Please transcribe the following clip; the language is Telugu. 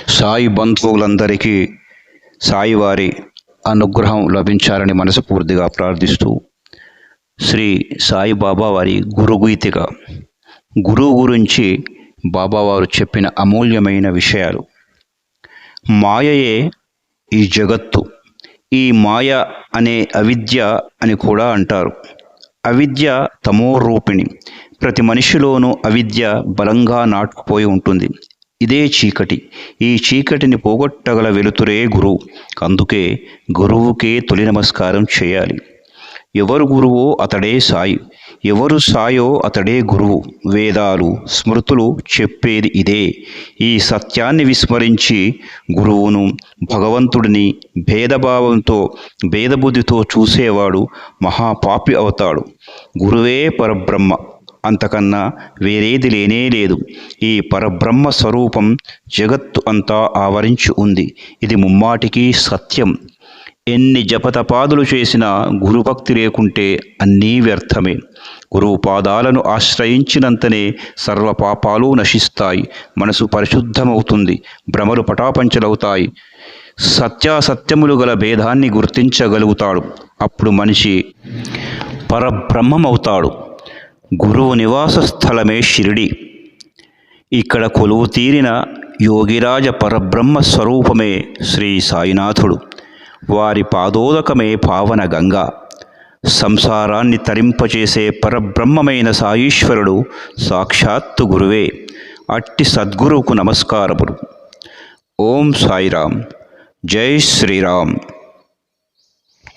సాయి బంధువులందరికీ సాయివారి అనుగ్రహం లభించాలని మనస్ఫూర్తిగా ప్రార్థిస్తూ శ్రీ సాయిబాబా వారి గురుగీతిక గురువు గురించి బాబావారు చెప్పిన అమూల్యమైన విషయాలు. మాయయే ఈ జగత్తు. ఈ మాయ అనే అవిద్య అని కూడా అంటారు. అవిద్య తమోరూపిణి. ప్రతి మనిషిలోనూ అవిద్య బలంగా నాటుకుపోయి ఉంటుంది. ఇదే చీకటి. ఈ చీకటిని పోగొట్టగల వెలుతురే గురువు. అందుకే గురువుకే తొలి నమస్కారం చేయాలి. ఎవరు గురువో అతడే సాయి, ఎవరు సాయో అతడే గురువు. వేదాలు స్మృతులు చెప్పేది ఇదే. ఈ సత్యాన్ని విస్మరించి గురువును భగవంతుడిని భేదభావంతో భేదబుద్ధితో చూసేవాడు మహాపాపి అవుతాడు. గురువే పరబ్రహ్మ, అంతకన్నా వేరేది లేనే లేదు. ఈ పరబ్రహ్మ స్వరూపం జగత్తు అంతా ఆవరించి ఉంది. ఇది ముమ్మాటికి సత్యం. ఎన్ని జపతపాదులు చేసినా గురుభక్తి లేకుంటే అన్నీ వ్యర్థమే. గురువు పాదాలను ఆశ్రయించినంతనే సర్వ పాపాలు నశిస్తాయి. మనసు పరిశుద్ధమవుతుంది. భ్రమలు పటాపంచలవుతాయి. సత్యాసత్యములు గల భేదాన్ని గుర్తించగలుగుతాడు. అప్పుడు మనిషి పరబ్రహ్మమవుతాడు. గురువు నివాస స్థలమే షిరిడి. ఇక్కడ కొలువు తీరిన యోగిరాజ పరబ్రహ్మ స్వరూపమే శ్రీ సాయినాథుడు. వారి పాదోదకమే పావన గంగా. సంసారాన్ని తరింపచేసే పరబ్రహ్మమైన సాయీశ్వరుడు సాక్షాత్తు గురువే. అట్టి సద్గురువుకు నమస్కారములు. ఓం సాయిరామ్. జై శ్రీరామ్.